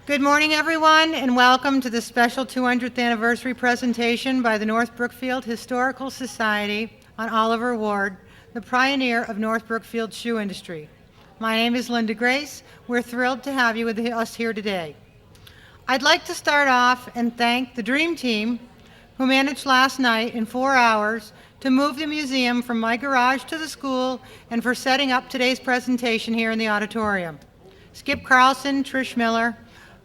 Good morning, everyone, and welcome to the special 200th anniversary presentation by the North Brookfield Historical Society on Oliver Ward, the pioneer of North Brookfield's shoe industry. My name is Linda Grace. We're thrilled to have you with us here today. I'd like to start off and thank the Dream Team, who managed last night in 4 hours to move the museum from my garage to the school and for setting up today's presentation here in the auditorium. Skip Carlson, Trish Miller,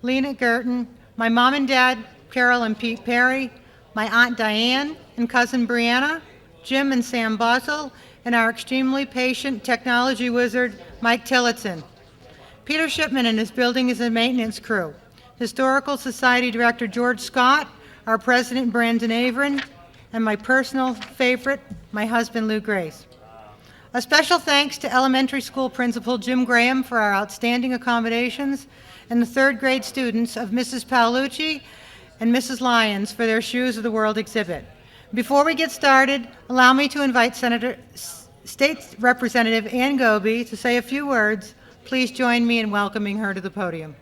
Lena Gerton, my mom and dad, Carol and Pete Perry, my Aunt Diane and cousin Brianna, Jim and Sam Buzzell, and our extremely patient technology wizard, Mike Tillotson. Peter Shipman and his building and maintenance crew, Historical Society Director George Scott, our president Brandon Averin, and my personal favorite, my husband Lou Grace. A special thanks to elementary school principal Jim Graham for our outstanding accommodations, and the third grade students of Mrs. Paolucci and Mrs. Lyons for their Shoes of the World exhibit. Before we get started, allow me to invite State Representative Ann Goby to say a few words. Please join me in welcoming her to the podium.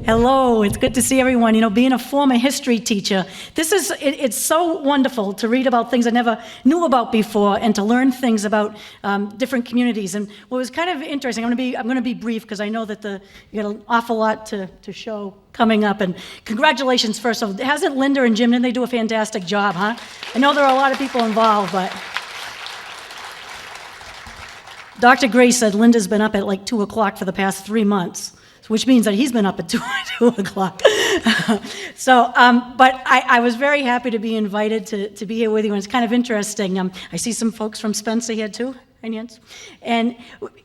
Hello, it's good to see everyone. You know, being a former history teacher, it's so wonderful to read about things I never knew about before and to learn things about different communities. And what was kind of interesting, I'm going to be brief because I know that you got an awful lot to show coming up. And congratulations, first of all. Hasn't Linda and Jim, didn't they do a fantastic job, huh? I know there are a lot of people involved, but Dr. Gray said Linda's been up at like 2 o'clock for the past 3 months, which means that he's been up at 2 o'clock. So, but I was very happy to be invited to be here with you, and it's kind of interesting. I see some folks from Spencer here too, and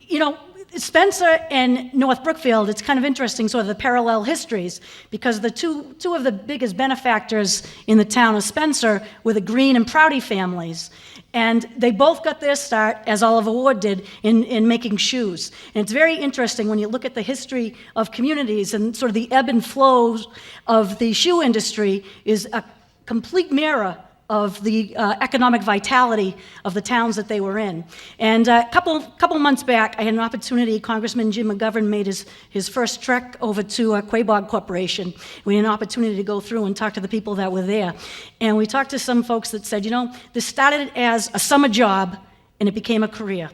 you know, Spencer and North Brookfield, it's kind of interesting, sort of the parallel histories, because the two of the biggest benefactors in the town of Spencer were the Green and Prouty families. And they both got their start, as Oliver Ward did, in making shoes. And it's very interesting when you look at the history of communities and sort of the ebb and flows of the shoe industry is a complete mirror of the economic vitality of the towns that they were in. And a couple months back, I had an opportunity. Congressman Jim McGovern made his first trek over to Quabog Corporation. We had an opportunity to go through and talk to the people that were there. And we talked to some folks that said, you know, this started as a summer job and it became a career.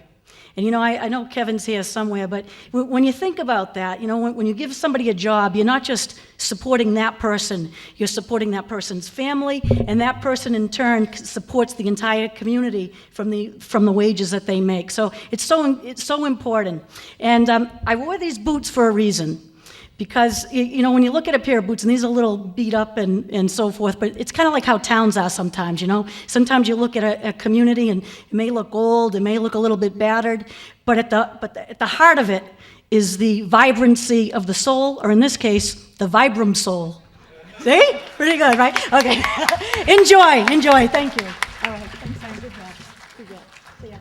And, you know, I know Kevin's here somewhere, but when you think about that, you know, when you give somebody a job, you're not just supporting that person, you're supporting that person's family, and that person in turn supports the entire community from the wages that they make. So it's so important. And I wore these boots for a reason. Because, you know, when you look at a pair of boots, and these are a little beat up and so forth, but it's kind of like how towns are sometimes, you know. Sometimes you look at a community and it may look old, it may look a little bit battered, but at the heart of it is the vibrancy of the soul, or in this case, the vibram soul. See? Pretty good, right? Okay. Enjoy. Thank you. All right. Thanks, Sam. Good job. Good job. See ya.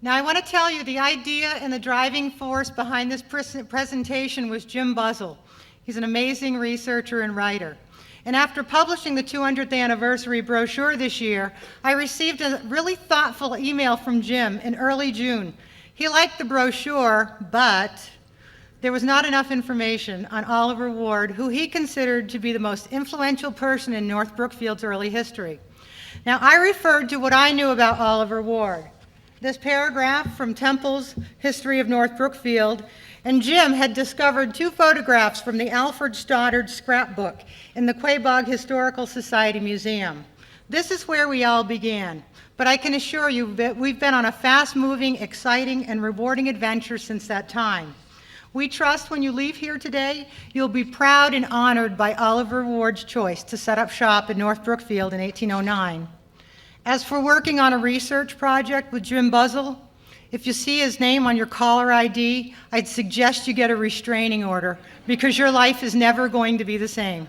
Now, I want to tell you the idea and the driving force behind this presentation was Jim Buzzell. He's an amazing researcher and writer. And after publishing the 200th anniversary brochure this year, I received a really thoughtful email from Jim in early June. He liked the brochure, but there was not enough information on Oliver Ward, who he considered to be the most influential person in North Brookfield's early history. Now, I referred to what I knew about Oliver Ward. This paragraph from Temple's History of North Brookfield, and Jim had discovered 2 photographs from the Alfred Stoddard scrapbook in the Quabog Historical Society Museum. This is where we all began, but I can assure you that we've been on a fast-moving, exciting, and rewarding adventure since that time. We trust when you leave here today, you'll be proud and honored by Oliver Ward's choice to set up shop in North Brookfield in 1809. As for working on a research project with Jim Buzzell, if you see his name on your caller ID, I'd suggest you get a restraining order because your life is never going to be the same.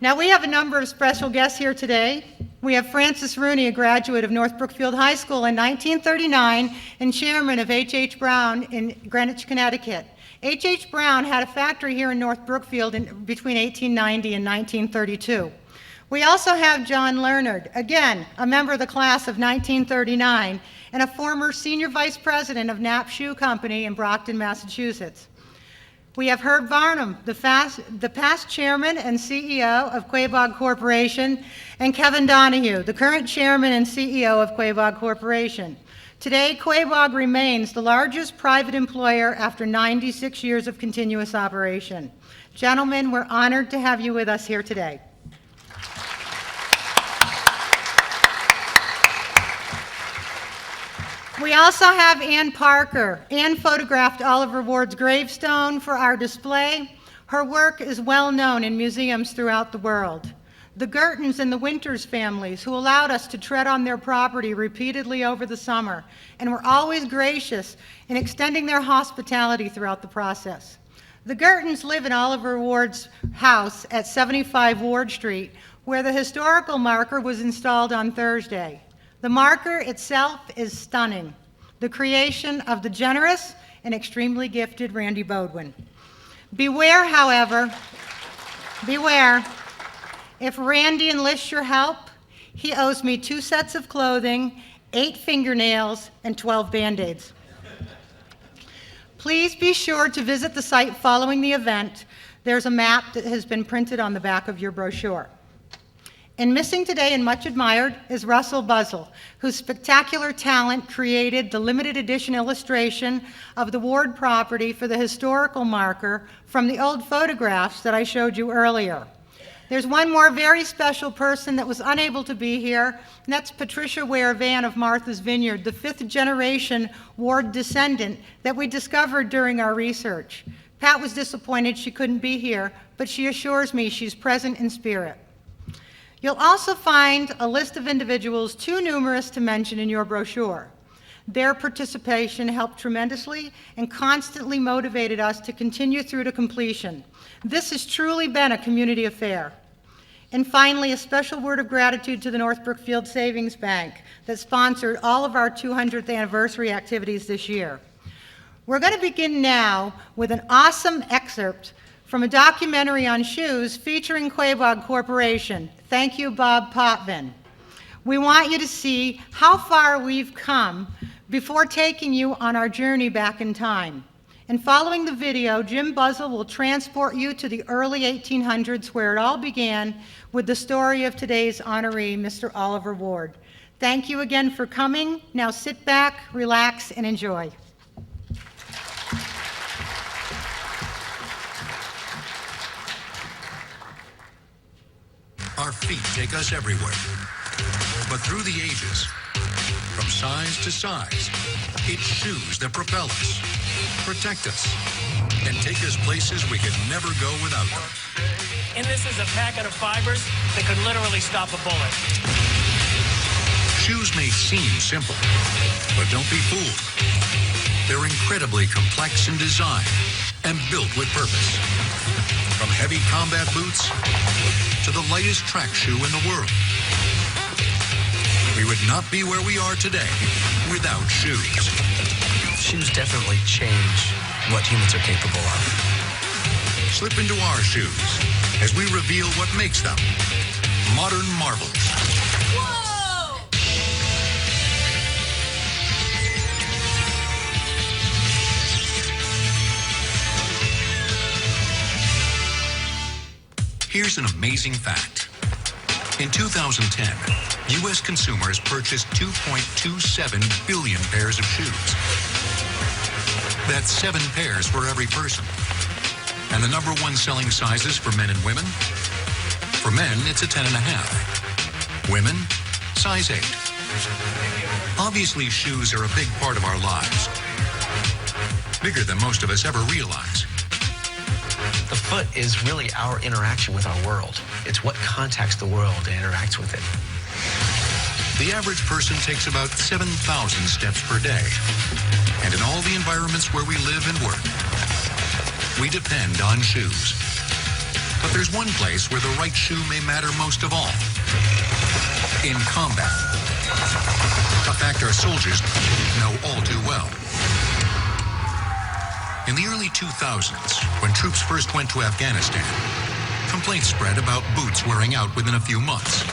Now, we have a number of special guests here today. We have Francis Rooney, a graduate of North Brookfield High School in 1939 and chairman of H.H. Brown in Greenwich, Connecticut. H.H. Brown had a factory here in North Brookfield between 1890 and 1932. We also have John Leonard, again, a member of the class of 1939 and a former senior vice president of Knapp Shoe Company in Brockton, Massachusetts. We have Herb Varnum, the past chairman and CEO of Quabog Corporation, and Kevin Donahue, the current chairman and CEO of Quabog Corporation. Today, Quabog remains the largest private employer after 96 years of continuous operation. Gentlemen, we're honored to have you with us here today. We also have Ann Parker. Ann photographed Oliver Ward's gravestone for our display. Her work is well known in museums throughout the world. The Gertons and the Winters families, who allowed us to tread on their property repeatedly over the summer, and were always gracious in extending their hospitality throughout the process. The Gertons live in Oliver Ward's house at 75 Ward Street, where the historical marker was installed on Thursday. The marker itself is stunning, the creation of the generous and extremely gifted Randy Bodwin. Beware, however, beware, if Randy enlists your help, he owes me 2 sets of clothing, 8 fingernails, and 12 Band-Aids. Please be sure to visit the site following the event. There's a map that has been printed on the back of your brochure. And missing today and much admired is Russell Buzzell, whose spectacular talent created the limited edition illustration of the Ward property for the historical marker from the old photographs that I showed you earlier. There's one more very special person that was unable to be here, and that's Patricia Ware Van of Martha's Vineyard, the 5th generation Ward descendant that we discovered during our research. Pat was disappointed she couldn't be here, but she assures me she's present in spirit. You'll also find a list of individuals too numerous to mention in your brochure. Their participation helped tremendously and constantly motivated us to continue through to completion. This has truly been a community affair. And finally, a special word of gratitude to the North Brookfield Savings Bank that sponsored all of our 200th anniversary activities this year. We're going to begin now with an awesome excerpt from a documentary on shoes featuring Quabog Corporation. Thank you, Bob Potvin. We want you to see how far we've come before taking you on our journey back in time. And following the video, Jim Buzzell will transport you to the early 1800s where it all began with the story of today's honoree, Mr. Oliver Ward. Thank you again for coming. Now sit back, relax, and enjoy. Our feet take us everywhere. But through the ages, from size to size, it's shoes that propel us, protect us, and take us places we could never go without them. And this is a packet of fibers that could literally stop a bullet. Shoes may seem simple, but don't be fooled. They're incredibly complex in design and built with purpose. From heavy combat boots to the lightest track shoe in the world. We would not be where we are today without shoes. Shoes definitely change what humans are capable of. Slip into our shoes as we reveal what makes them modern marvels. Whoa! Here's an amazing fact. In 2010, U.S. consumers purchased 2.27 billion pairs of shoes. That's 7 pairs for every person. And the number 1 selling sizes for men and women? For men, it's a 10.5. Women, size 8. Obviously, shoes are a big part of our lives. Bigger than most of us ever realize. The foot is really our interaction with our world. It's what contacts the world and interacts with it. The average person takes about 7,000 steps per day. And in all the environments where we live and work, we depend on shoes. But there's one place where the right shoe may matter most of all. In combat. A fact our soldiers know all too well. In the early 2000s, when troops first went to Afghanistan, Complaints spread about boots wearing out within a few months.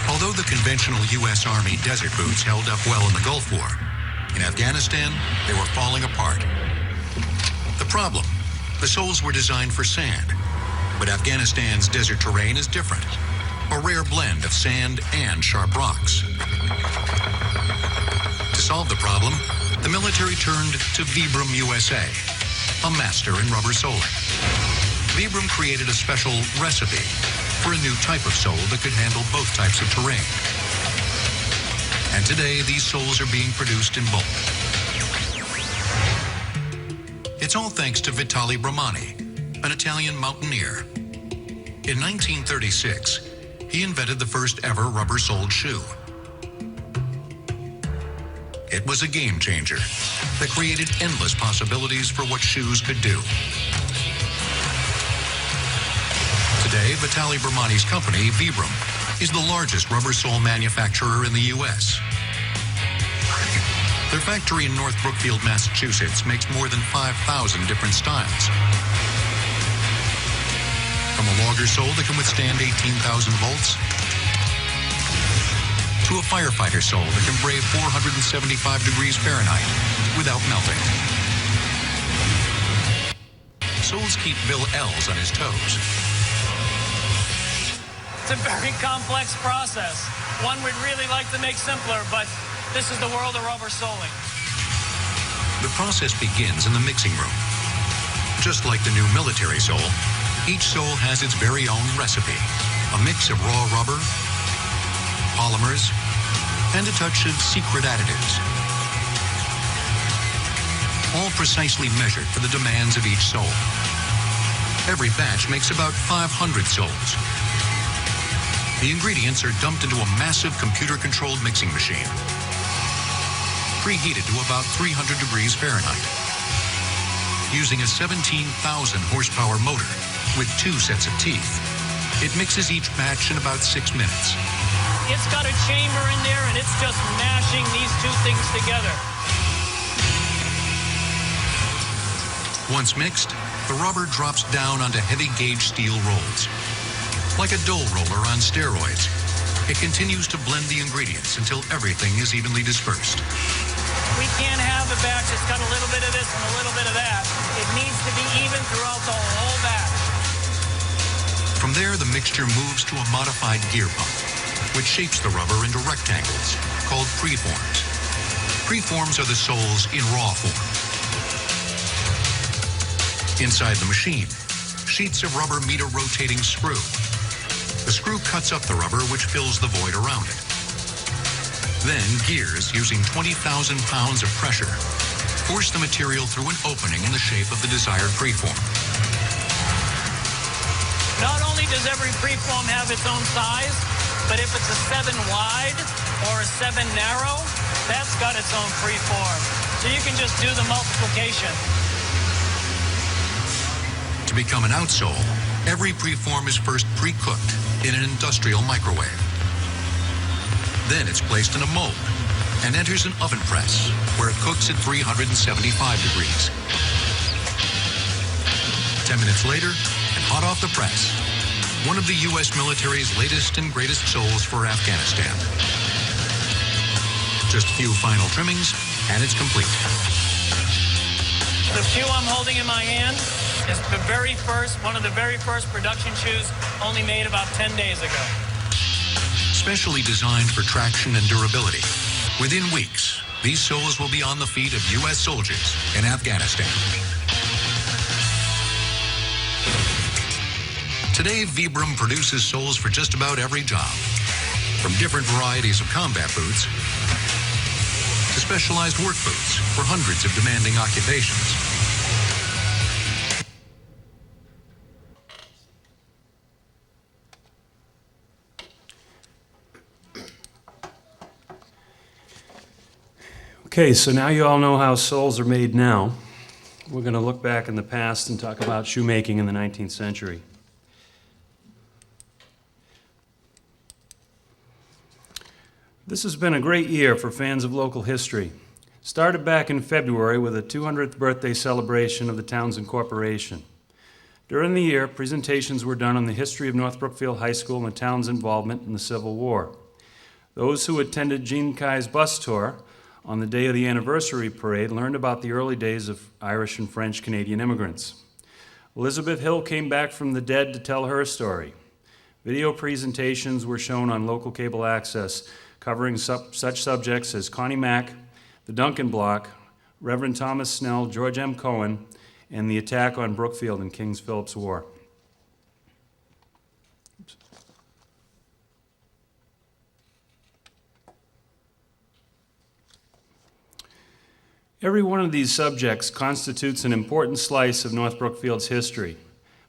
Although the conventional U.S. Army desert boots held up well in the Gulf War, in Afghanistan, they were falling apart. The problem, the soles were designed for sand, but Afghanistan's desert terrain is different, a rare blend of sand and sharp rocks. To solve the problem, the military turned to Vibram USA, a master in rubber soling. Vibram created a special recipe for a new type of sole that could handle both types of terrain. And today, these soles are being produced in bulk. It's all thanks to Vitali Bramani, an Italian mountaineer. In 1936, he invented the first ever rubber-soled shoe. It was a game changer that created endless possibilities for what shoes could do. Today, Vitali Bramani's company, Vibram, is the largest rubber sole manufacturer in the U.S. Their factory in North Brookfield, Massachusetts, makes more than 5,000 different styles. From a logger sole that can withstand 18,000 volts, to a firefighter sole that can brave 475 degrees Fahrenheit without melting. Soles keep Bill Ells on his toes. It's a very complex process. One we'd really like to make simpler, but this is the world of rubber soling. The process begins in the mixing room. Just like the new military sole, each sole has its very own recipe. A mix of raw rubber, polymers, and a touch of secret additives. All precisely measured for the demands of each sole. Every batch makes about 500 soles. The ingredients are dumped into a massive computer-controlled mixing machine, preheated to about 300 degrees Fahrenheit. Using a 17,000 horsepower motor with 2 sets of teeth, it mixes each batch in about 6 minutes. It's got a chamber in there, and it's just mashing these two things together. Once mixed, the rubber drops down onto heavy gauge steel rolls. Like a dough roller on steroids, it continues to blend the ingredients until everything is evenly dispersed. We can't have a batch that's got a little bit of this and a little bit of that. It needs to be even throughout the whole batch. From there, the mixture moves to a modified gear pump, which shapes the rubber into rectangles, called preforms. Preforms are the soles in raw form. Inside the machine, sheets of rubber meet a rotating screw. The screw cuts up the rubber, which fills the void around it. Then, gears, using 20,000 pounds of pressure, force the material through an opening in the shape of the desired preform. Not only does every preform have its own size, but if it's a 7 wide or a 7 narrow, that's got its own preform. So you can just do the multiplication. To become an outsole, every preform is first pre-cooked in an industrial microwave. Then it's placed in a mold and enters an oven press where it cooks at 375 degrees. 10 minutes later, and hot off the press, one of the U.S. military's latest and greatest soles for Afghanistan. Just a few final trimmings, and it's complete. The shoe I'm holding in my hand is one of the very first production shoes, only made about 10 days ago. Specially designed for traction and durability. Within weeks, these soles will be on the feet of U.S. soldiers in Afghanistan. Today, Vibram produces soles for just about every job, from different varieties of combat boots to specialized work boots for hundreds of demanding occupations. Okay, so now you all know how soles are made now. We're going to look back in the past and talk about shoemaking in the 19th century. This has been a great year for fans of local history. Started back in February with a 200th birthday celebration of the Townsend Corporation. During the year, presentations were done on the history of North Brookfield High School and the town's involvement in the Civil War. Those who attended Jean Kai's bus tour on the day of the anniversary parade learned about the early days of Irish and French Canadian immigrants. Elizabeth Hill came back from the dead to tell her story. Video presentations were shown on local cable access, covering such subjects as Connie Mack, the Duncan Block, Reverend Thomas Snell, George M. Cohen, and the attack on Brookfield in King Philip's War. Every one of these subjects constitutes an important slice of North Brookfield's history,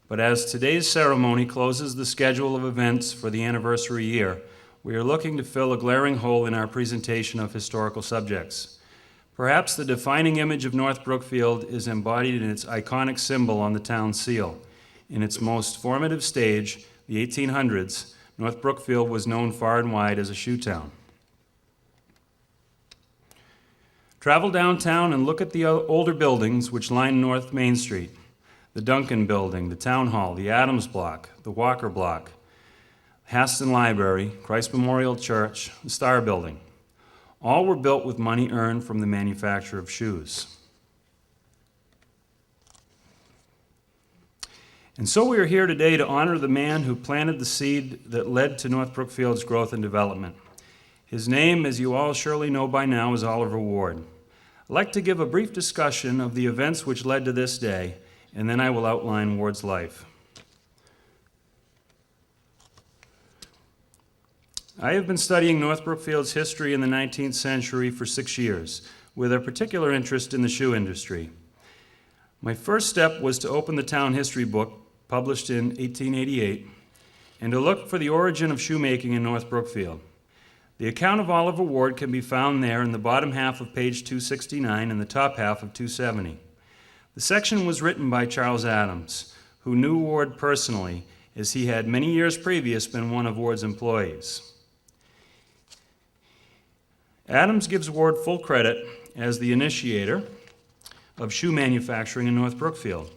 but as today's ceremony closes the schedule of events for the anniversary year, we are looking to fill a glaring hole in our presentation of historical subjects. Perhaps the defining image of North Brookfield is embodied in its iconic symbol on the town seal. In its most formative stage, the 1800s, North Brookfield was known far and wide as a shoe town. Travel downtown and look at the older buildings which line North Main Street. The Duncan Building, the Town Hall, the Adams Block, the Walker Block, Haston Library, Christ Memorial Church, the Star Building. All were built with money earned from the manufacture of shoes. And so we are here today to honor the man who planted the seed that led to North Brookfield's growth and development. His name, as you all surely know by now, is Oliver Ward. I'd like to give a brief discussion of the events which led to this day, and then I will outline Ward's life. I have been studying North Brookfield's history in the 19th century for 6 years, with a particular interest in the shoe industry. My first step was to open the town history book, published in 1888, and to look for the origin of shoemaking in North Brookfield. The account of Oliver Ward can be found there in the bottom half of page 269 and the top half of 270. The section was written by Charles Adams, who knew Ward personally, as he had many years previous been one of Ward's employees. Adams gives Ward full credit as the initiator of shoe manufacturing in North Brookfield,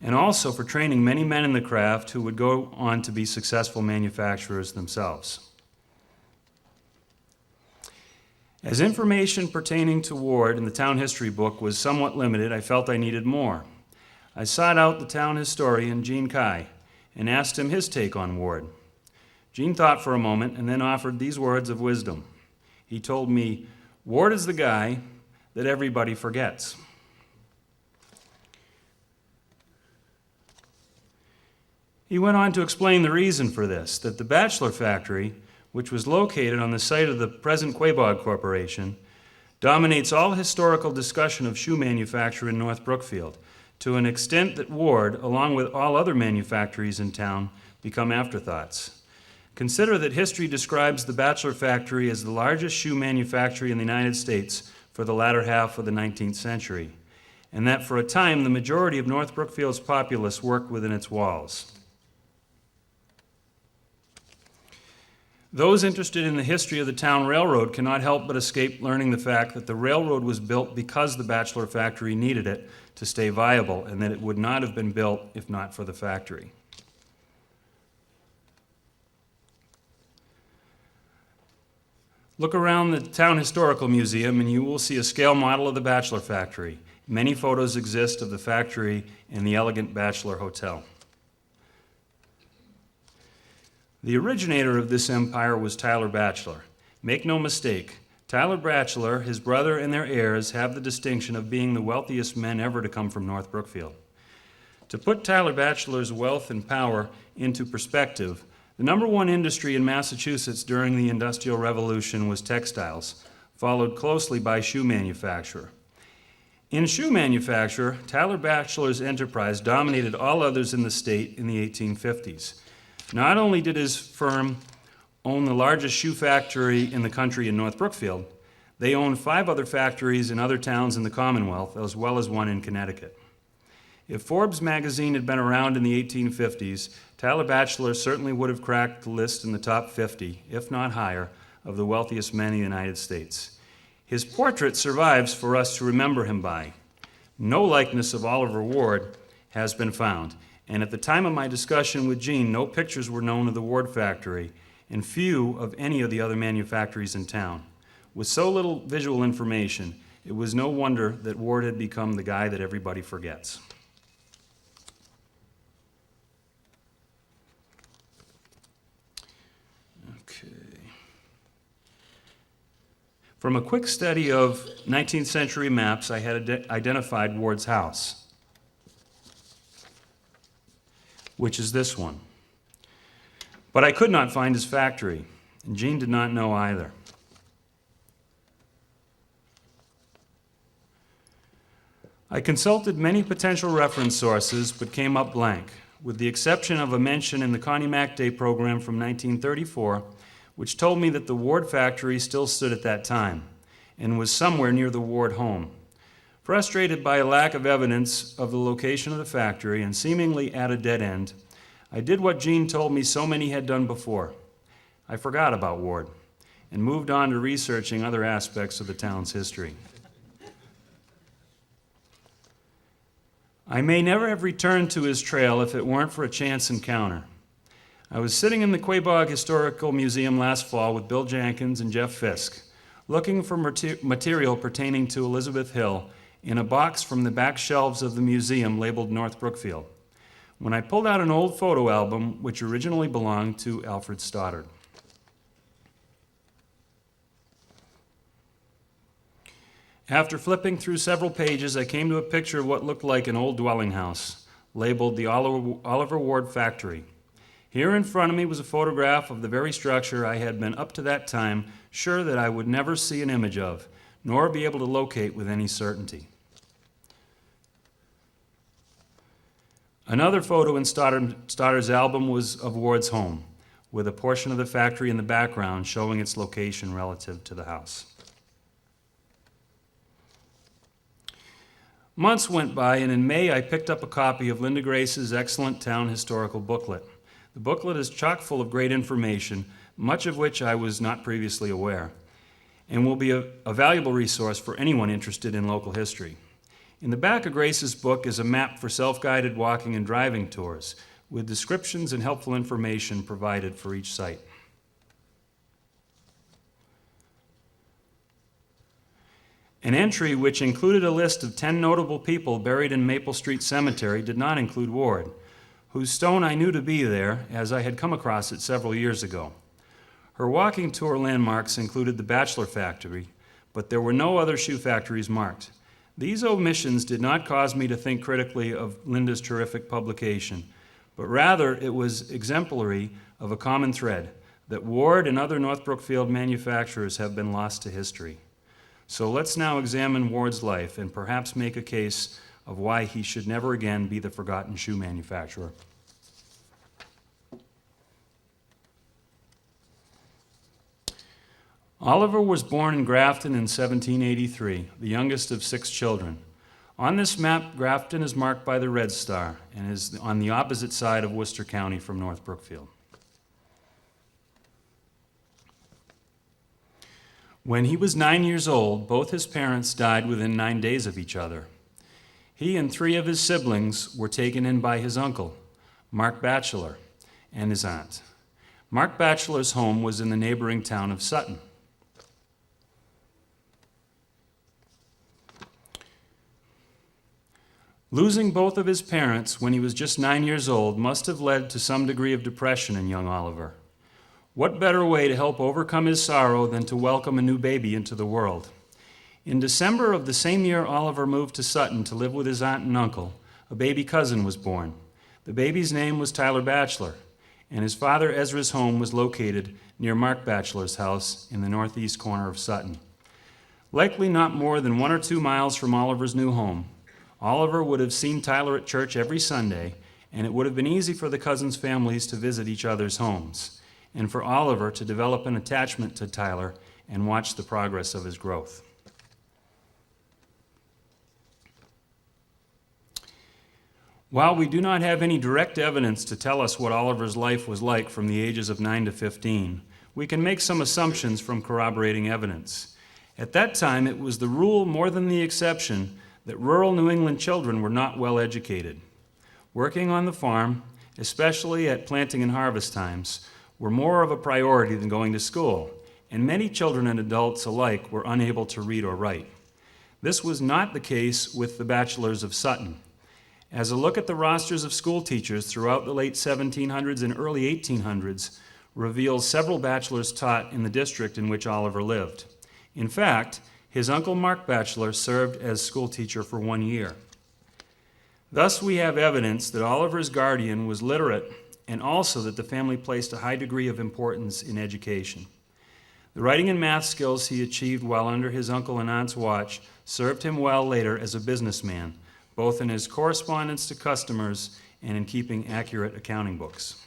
and also for training many men in the craft who would go on to be successful manufacturers themselves. As information pertaining to Ward in the town history book was somewhat limited, I felt I needed more. I sought out the town historian, Jean Kai, and asked him his take on Ward. Jean thought for a moment and then offered these words of wisdom. He told me, "Ward is the guy that everybody forgets." He went on to explain the reason for this, that the Batchelor factory, which was located on the site of the present Quabog Corporation, dominates all historical discussion of shoe manufacture in North Brookfield, to an extent that Ward, along with all other manufactories in town, become afterthoughts. Consider that history describes the Batchelor factory as the largest shoe manufactory in the United States for the latter half of the 19th century, and that for a time the majority of North Brookfield's populace worked within its walls. Those interested in the history of the town railroad cannot help but escape learning the fact that the railroad was built because the Batchelor factory needed it to stay viable, and that it would not have been built if not for the factory. Look around the Town Historical Museum and you will see a scale model of the Batchelor factory. Many photos exist of the factory and the elegant Batchelor Hotel. The originator of this empire was Tyler Batchelor. Make no mistake, Tyler Batchelor, his brother, and their heirs have the distinction of being the wealthiest men ever to come from North Brookfield. To put Tyler Batchelor's wealth and power into perspective, the number one industry in Massachusetts during the Industrial Revolution was textiles, followed closely by shoe manufacture. In shoe manufacture, Tyler Batchelor's enterprise dominated all others in the state in the 1850s. Not only did his firm own the largest shoe factory in the country in North Brookfield, they owned 5 other factories in other towns in the Commonwealth, as well as one in Connecticut. If Forbes magazine had been around in the 1850s, Tyler Batchelor certainly would have cracked the list in the top 50, if not higher, of the wealthiest men in the United States. His portrait survives for us to remember him by. No likeness of Oliver Ward has been found. And at the time of my discussion with Gene, no pictures were known of the Ward factory and few of any of the other manufactories in town. With so little visual information, it was no wonder that Ward had become the guy that everybody forgets. Okay. From a quick study of 19th century maps, I had identified Ward's house, which is this one. But I could not find his factory, and Gene did not know either. I consulted many potential reference sources, but came up blank, with the exception of a mention in the Connie Mack Day program from 1934, which told me that the Ward factory still stood at that time, and was somewhere near the Ward home. Frustrated by a lack of evidence of the location of the factory, and seemingly at a dead end, I did what Gene told me so many had done before. I forgot about Ward, and moved on to researching other aspects of the town's history. I may never have returned to his trail if it weren't for a chance encounter. I was sitting in the Quabog Historical Museum last fall with Bill Jenkins and Jeff Fisk, looking for material pertaining to Elizabeth Hill in a box from the back shelves of the museum labeled North Brookfield, when I pulled out an old photo album which originally belonged to Alfred Stoddard. After flipping through several pages, I came to a picture of what looked like an old dwelling house, labeled the Oliver Ward Factory. Here in front of me was a photograph of the very structure I had been up to that time sure that I would never see an image of, nor be able to locate with any certainty. Another photo in Stoddard's album was of Ward's home, with a portion of the factory in the background showing its location relative to the house. Months went by, and in May I picked up a copy of Linda Grace's excellent town historical booklet. The booklet is chock full of great information, much of which I was not previously aware, and will be a valuable resource for anyone interested in local history. In the back of Grace's book is a map for self-guided walking and driving tours, with descriptions and helpful information provided for each site. An entry which included a list of 10 notable people buried in Maple Street Cemetery did not include Ward, whose stone I knew to be there as I had come across it several years ago. Her walking tour landmarks included the Batchelor factory, but there were no other shoe factories marked. These omissions did not cause me to think critically of Linda's terrific publication, but rather it was exemplary of a common thread, that Ward and other North Brookfield manufacturers have been lost to history. So let's now examine Ward's life and perhaps make a case of why he should never again be the forgotten shoe manufacturer. Oliver was born in Grafton in 1783, the youngest of 6 children. On this map, Grafton is marked by the red star and is on the opposite side of Worcester County from North Brookfield. When he was 9 years old, both his parents died within 9 days of each other. He and 3 of his siblings were taken in by his uncle, Mark Batchelor, and his aunt. Mark Batchelor's home was in the neighboring town of Sutton. Losing both of his parents when he was just 9 years old must have led to some degree of depression in young Oliver. What better way to help overcome his sorrow than to welcome a new baby into the world? In December of the same year Oliver moved to Sutton to live with his aunt and uncle, a baby cousin was born. The baby's name was Tyler Batchelor, and his father Ezra's home was located near Mark Batchelor's house in the northeast corner of Sutton. Likely not more than 1 or 2 miles from Oliver's new home, Oliver would have seen Tyler at church every Sunday, and it would have been easy for the cousins' families to visit each other's homes, and for Oliver to develop an attachment to Tyler and watch the progress of his growth. While we do not have any direct evidence to tell us what Oliver's life was like from the ages of 9 to 15, we can make some assumptions from corroborating evidence. At that time, it was the rule more than the exception that rural New England children were not well educated. Working on the farm, especially at planting and harvest times, were more of a priority than going to school, and many children and adults alike were unable to read or write. This was not the case with the bachelors of Sutton. As a look at the rosters of school teachers throughout the late 1700s and early 1800s reveals several bachelors taught in the district in which Oliver lived. In fact, his uncle Mark Batchelor served as school teacher for 1 year. Thus, we have evidence that Oliver's guardian was literate and also that the family placed a high degree of importance in education. The writing and math skills he achieved while under his uncle and aunt's watch served him well later as a businessman, both in his correspondence to customers and in keeping accurate accounting books.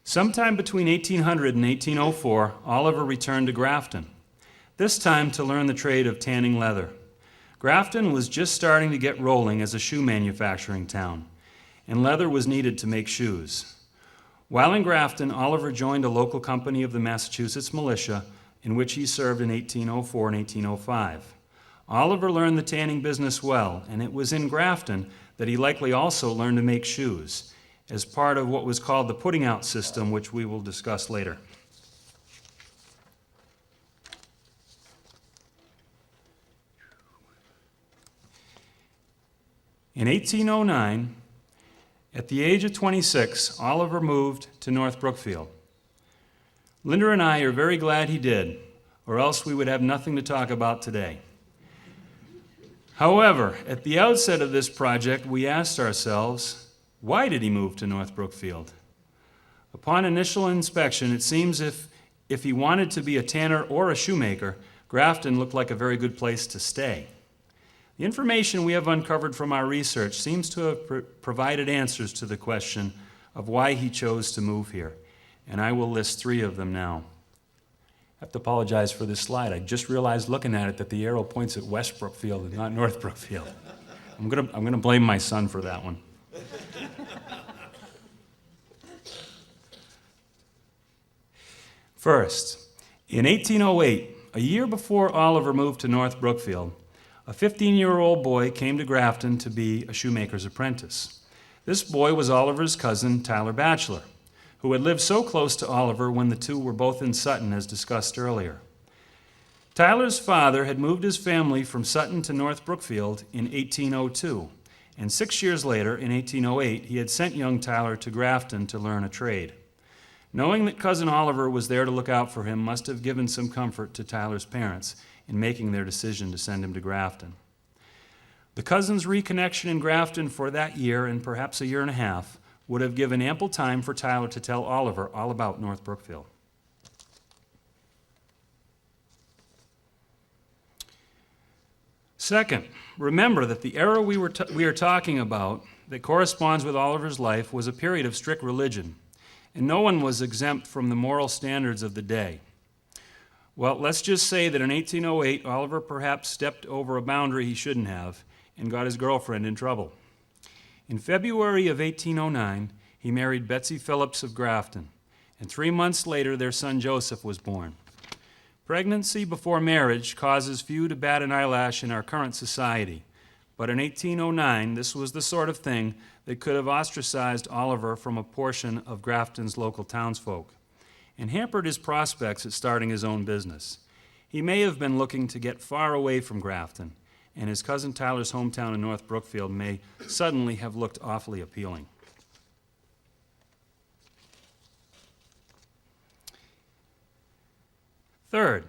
Sometime between 1800 and 1804, Oliver returned to Grafton, this time to learn the trade of tanning leather. Grafton was just starting to get rolling as a shoe manufacturing town, and leather was needed to make shoes. While in Grafton, Oliver joined a local company of the Massachusetts militia, in which he served in 1804 and 1805. Oliver learned the tanning business well, and it was in Grafton that he likely also learned to make shoes, as part of what was called the putting out system, which we will discuss later. In 1809, at the age of 26, Oliver moved to North Brookfield. Linda and I are very glad he did, or else we would have nothing to talk about today. However, at the outset of this project, we asked ourselves, why did he move to North Brookfield? Upon initial inspection, it seems if he wanted to be a tanner or a shoemaker, Grafton looked like a very good place to stay. The information we have uncovered from our research seems to have provided answers to the question of why he chose to move here, and I will list 3 of them now. I have to apologize for this slide. I just realized looking at it that the arrow points at West Brookfield and not North Brookfield. I'm gonna blame my son for that one. First, in 1808, a year before Oliver moved to North Brookfield, a 15-year-old boy came to Grafton to be a shoemaker's apprentice. This boy was Oliver's cousin, Tyler Batchelor, who had lived so close to Oliver when the two were both in Sutton, as discussed earlier. Tyler's father had moved his family from Sutton to North Brookfield in 1802, and 6 years later, in 1808, he had sent young Tyler to Grafton to learn a trade. Knowing that cousin Oliver was there to look out for him must have given some comfort to Tyler's parents in making their decision to send him to Grafton. The cousins' reconnection in Grafton for that year and perhaps a year and a half would have given ample time for Tyler to tell Oliver all about North Brookfield. Second, remember that the era we are talking about that corresponds with Oliver's life was a period of strict religion, and no one was exempt from the moral standards of the day. Well, let's just say that in 1808, Oliver perhaps stepped over a boundary he shouldn't have and got his girlfriend in trouble. In February of 1809, he married Betsy Phillips of Grafton, and 3 months later, their son Joseph was born. Pregnancy before marriage causes few to bat an eyelash in our current society, but in 1809, this was the sort of thing that could have ostracized Oliver from a portion of Grafton's local townsfolk and hampered his prospects at starting his own business. He may have been looking to get far away from Grafton, and his cousin Tyler's hometown in North Brookfield may suddenly have looked awfully appealing. Third,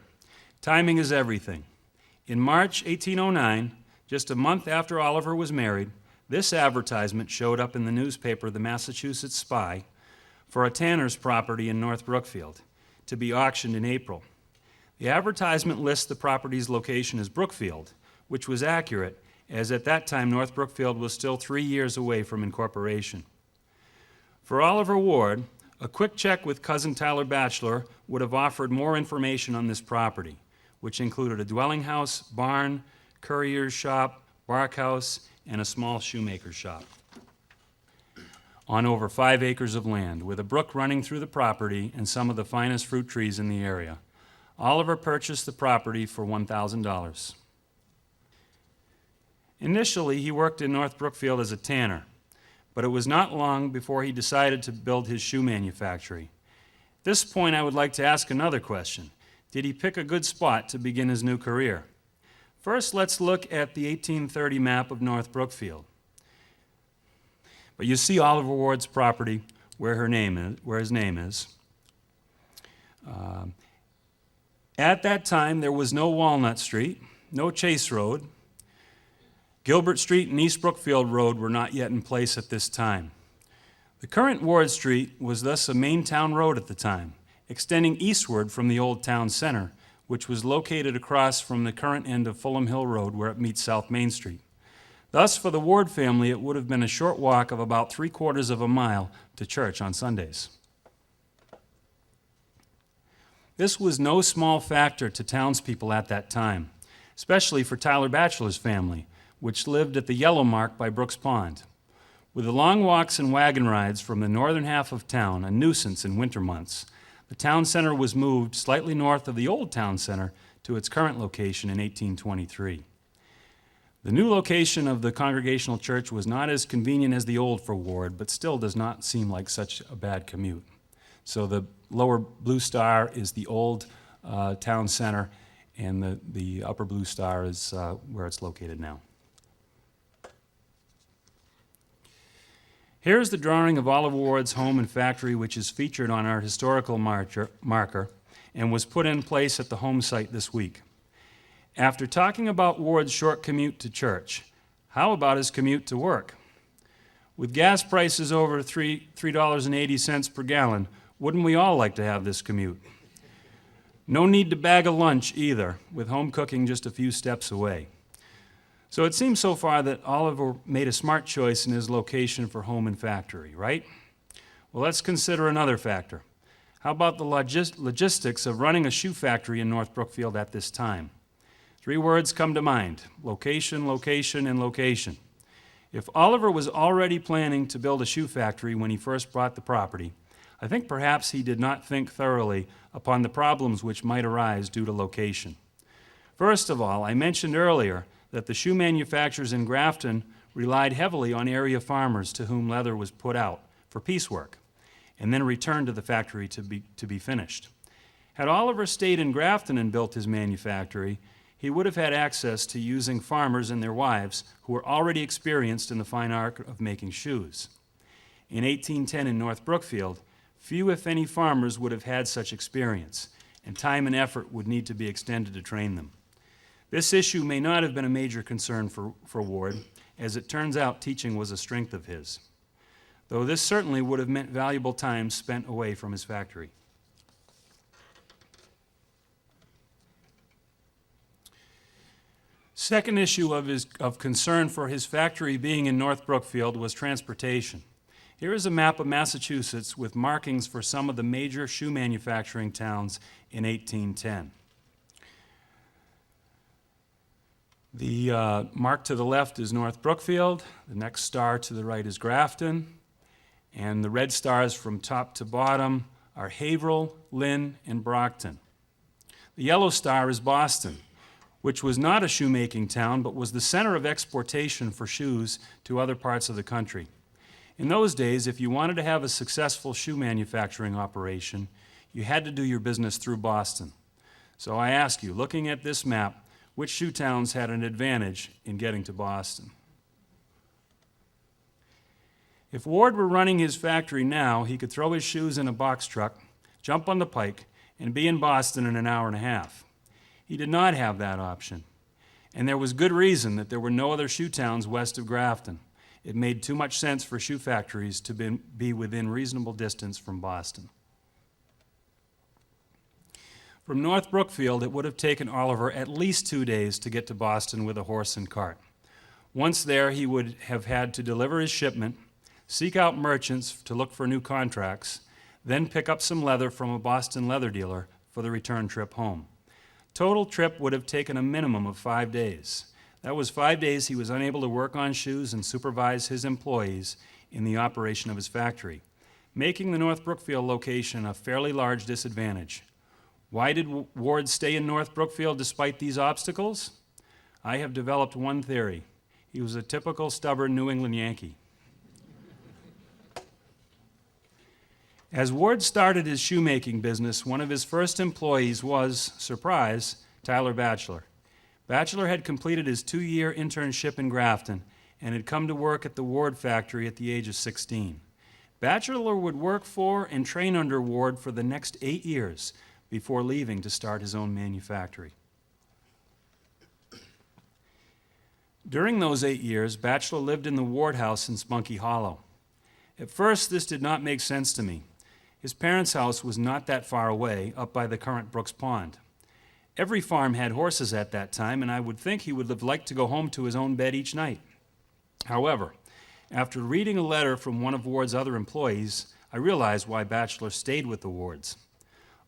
timing is everything. In March 1809, just a month after Oliver was married, this advertisement showed up in the newspaper, the Massachusetts Spy, for a tanner's property in North Brookfield to be auctioned in April. The advertisement lists the property's location as Brookfield, which was accurate, as at that time North Brookfield was still 3 years away from incorporation. For Oliver Ward, a quick check with cousin Tyler Batchelor would have offered more information on this property, which included a dwelling house, barn, courier's shop, barkhouse, and a small shoemaker's shop on over 5 acres of land, with a brook running through the property and some of the finest fruit trees in the area. Oliver purchased the property for $1,000. Initially, he worked in North Brookfield as a tanner, but it was not long before he decided to build his shoe manufactory. At this point, I would like to ask another question. Did he pick a good spot to begin his new career? First, let's look at the 1830 map of North Brookfield. But you see Oliver Ward's property where his name is. At that time, there was no Walnut Street, no Chase Road. Gilbert Street and East Brookfield Road were not yet in place at this time. The current Ward Street was thus a main town road at the time, extending eastward from the old town center, which was located across from the current end of Fulham Hill Road where it meets South Main Street. Thus, for the Ward family, it would have been a short walk of about 3/4 of a mile to church on Sundays. This was no small factor to townspeople at that time, especially for Tyler Batchelor's family, which lived at the Yellow Mark by Brooks Pond. With the long walks and wagon rides from the northern half of town a nuisance in winter months, the town center was moved slightly north of the old town center to its current location in 1823. The new location of the Congregational Church was not as convenient as the old for Ward, but still does not seem like such a bad commute. So the lower blue star is the old town center, and the upper blue star is where it's located now. Here's the drawing of Oliver Ward's home and factory, which is featured on our historical marker and was put in place at the home site this week. After talking about Ward's short commute to church, how about his commute to work? With gas prices over $3.80 per gallon, wouldn't we all like to have this commute? No need to bag a lunch either, with home cooking just a few steps away. So it seems so far that Oliver made a smart choice in his location for home and factory, right? Well, let's consider another factor. How about the logistics of running a shoe factory in North Brookfield at this time? 3 words come to mind: location, location, and location. If Oliver was already planning to build a shoe factory when he first bought the property, I think perhaps he did not think thoroughly upon the problems which might arise due to location. First of all, I mentioned earlier that the shoe manufacturers in Grafton relied heavily on area farmers to whom leather was put out for piecework and then returned to the factory to be finished. Had Oliver stayed in Grafton and built his manufactory, he would have had access to using farmers and their wives who were already experienced in the fine art of making shoes. In 1810 in North Brookfield, few, if any, farmers would have had such experience, and time and effort would need to be extended to train them. This issue may not have been a major concern for Ward, as it turns out teaching was a strength of his, though this certainly would have meant valuable time spent away from his factory. Second issue of concern for his factory being in North Brookfield was transportation. Here is a map of Massachusetts with markings for some of the major shoe manufacturing towns in 1810. The mark to the left is North Brookfield, the next star to the right is Grafton, and the red stars from top to bottom are Haverhill, Lynn, and Brockton. The yellow star is Boston, which was not a shoemaking town, but was the center of exportation for shoes to other parts of the country. In those days, if you wanted to have a successful shoe manufacturing operation, you had to do your business through Boston. So I ask you, looking at this map, which shoe towns had an advantage in getting to Boston? If Ward were running his factory now, he could throw his shoes in a box truck, jump on the pike, and be in Boston in an hour and a half. He did not have that option, and there was good reason that there were no other shoe towns west of Grafton. It made too much sense for shoe factories to be within reasonable distance from Boston. From North Brookfield, it would have taken Oliver at least 2 days to get to Boston with a horse and cart. Once there, he would have had to deliver his shipment, seek out merchants to look for new contracts, then pick up some leather from a Boston leather dealer for the return trip home. Total trip would have taken a minimum of 5 days. That was 5 days he was unable to work on shoes and supervise his employees in the operation of his factory, making the North Brookfield location a fairly large disadvantage. Why did Ward stay in North Brookfield despite these obstacles? I have developed one theory. He was a typical stubborn New England Yankee. As Ward started his shoemaking business, one of his first employees was, surprise, Tyler Batchelor. Batchelor had completed his 2-year internship in Grafton and had come to work at the Ward factory at the age of 16. Batchelor would work for and train under Ward for the next 8 years before leaving to start his own manufactory. During those 8 years, Batchelor lived in the Ward house in Spunky Hollow. At first, this did not make sense to me. His parents' house was not that far away, up by the current Brooks Pond. Every farm had horses at that time, and I would think he would have liked to go home to his own bed each night. However, after reading a letter from one of Ward's other employees, I realized why Batchelor stayed with the Wards.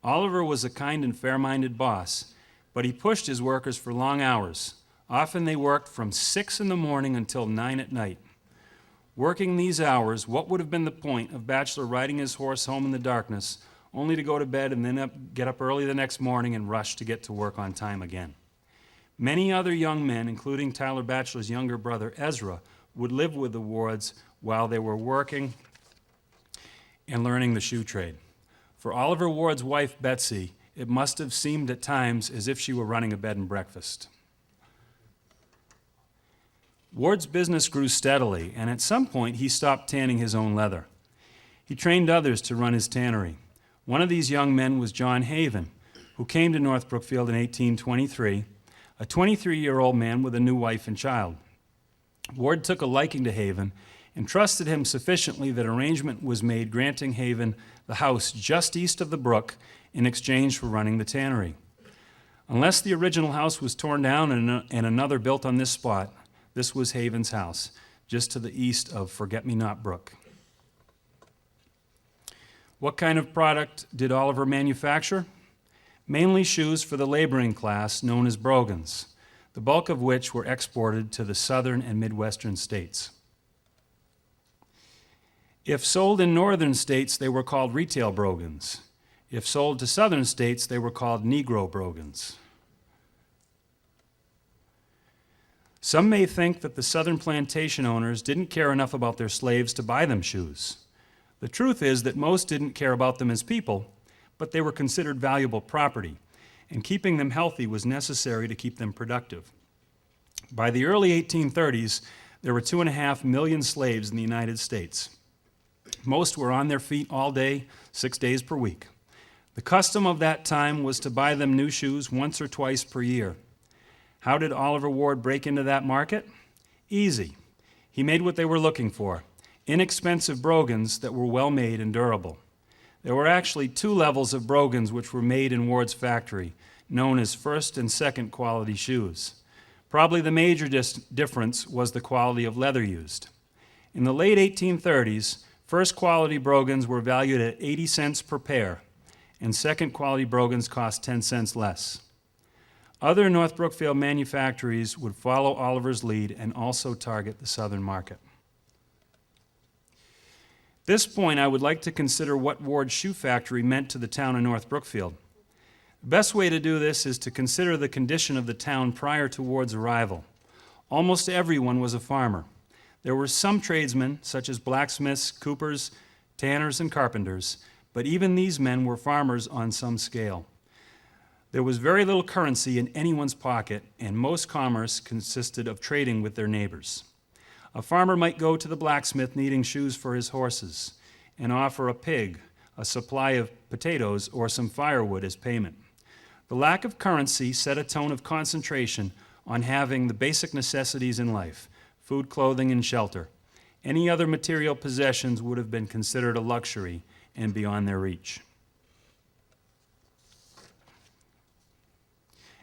Oliver was a kind and fair-minded boss, but he pushed his workers for long hours. Often they worked from 6 in the morning until 9 at night. Working these hours, what would have been the point of Batchelor riding his horse home in the darkness, only to go to bed and then get up early the next morning and rush to get to work on time again? Many other young men, including Tyler Batchelor's younger brother Ezra, would live with the Wards while they were working and learning the shoe trade. For Oliver Ward's wife, Betsy, it must have seemed at times as if she were running a bed and breakfast. Ward's business grew steadily, and at some point he stopped tanning his own leather. He trained others to run his tannery. One of these young men was John Haven, who came to North Brookfield in 1823, a 23-year-old man with a new wife and child. Ward took a liking to Haven and trusted him sufficiently that arrangement was made granting Haven the house just east of the brook in exchange for running the tannery. Unless the original house was torn down and another built on this spot, this was Haven's house, just to the east of Forget-Me-Not Brook. What kind of product did Oliver manufacture? Mainly shoes for the laboring class known as brogans, the bulk of which were exported to the southern and midwestern states. If sold in northern states, they were called retail brogans. If sold to southern states, they were called Negro brogans. Some may think that the southern plantation owners didn't care enough about their slaves to buy them shoes. The truth is that most didn't care about them as people, but they were considered valuable property, and keeping them healthy was necessary to keep them productive. By the early 1830s, there were 2.5 million slaves in the United States. Most were on their feet all day, 6 days per week. The custom of that time was to buy them new shoes once or twice per year. How did Oliver Ward break into that market? Easy. He made what they were looking for, inexpensive brogans that were well made and durable. There were actually 2 levels of brogans which were made in Ward's factory, known as first and second quality shoes. Probably the major difference was the quality of leather used. In the late 1830s, first quality brogans were valued at 80 cents per pair, and second quality brogans cost 10 cents less. Other North Brookfield manufactories would follow Oliver's lead and also target the southern market. At this point, I would like to consider what Ward's shoe factory meant to the town of North Brookfield. The best way to do this is to consider the condition of the town prior to Ward's arrival. Almost everyone was a farmer. There were some tradesmen, such as blacksmiths, coopers, tanners, and carpenters, but even these men were farmers on some scale. There was very little currency in anyone's pocket, and most commerce consisted of trading with their neighbors. A farmer might go to the blacksmith needing shoes for his horses and offer a pig, a supply of potatoes, or some firewood as payment. The lack of currency set a tone of concentration on having the basic necessities in life: food, clothing, and shelter. Any other material possessions would have been considered a luxury and beyond their reach.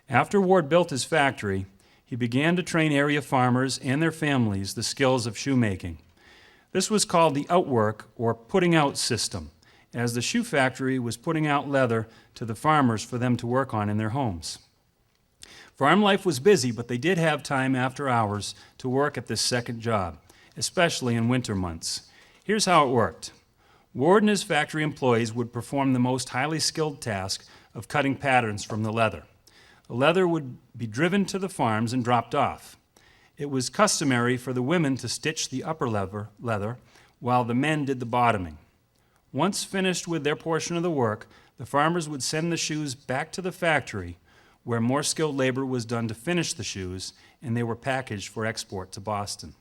After Ward built his factory, he began to train area farmers and their families the skills of shoemaking. This was called the outwork or putting out system, as the shoe factory was putting out leather to the farmers for them to work on in their homes. Farm life was busy, but they did have time after hours to work at this second job, especially in winter months. Here's how it worked. Ward and his factory employees would perform the most highly skilled task of cutting patterns from the leather. The leather would be driven to the farms and dropped off. it was customary for the women to stitch the upper leather while the men did the bottoming. Once finished with their portion of the work, the farmers would send the shoes back to the factory where more skilled labor was done to finish the shoes, and they were packaged for export to Boston.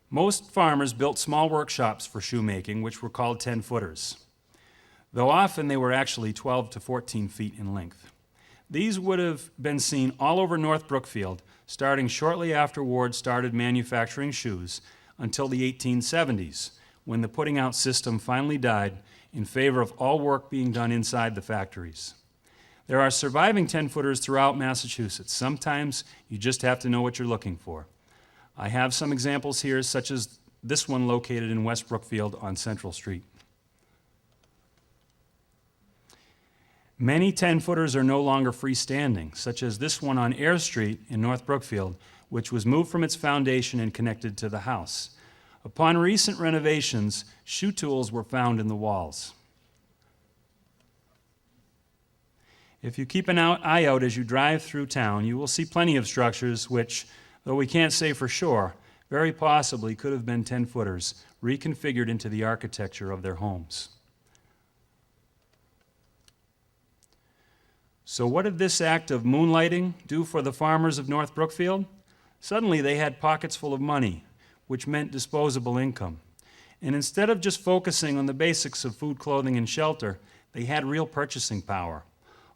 Most farmers built small workshops for shoemaking, which were called 10-footers, though often they were actually 12 to 14 feet in length. These would have been seen all over North Brookfield, starting shortly after Ward started manufacturing shoes until the 1870s, when the putting out system finally died in favor of all work being done inside the factories. There are surviving 10-footers throughout Massachusetts. Sometimes you just have to know what you're looking for. I have some examples here, such as this one located in West Brookfield on Central Street. Many 10-footers are no longer freestanding, such as this one on Eyre Street in North Brookfield, which was moved from its foundation and connected to the house. Upon recent renovations, shoe tools were found in the walls. If you keep an eye out as you drive through town, you will see plenty of structures which, though we can't say for sure, very possibly could have been 10-footers reconfigured into the architecture of their homes. So what did this act of moonlighting do for the farmers of North Brookfield? Suddenly they had pockets full of money, which meant disposable income. And instead of just focusing on the basics of food, clothing, and shelter, they had real purchasing power.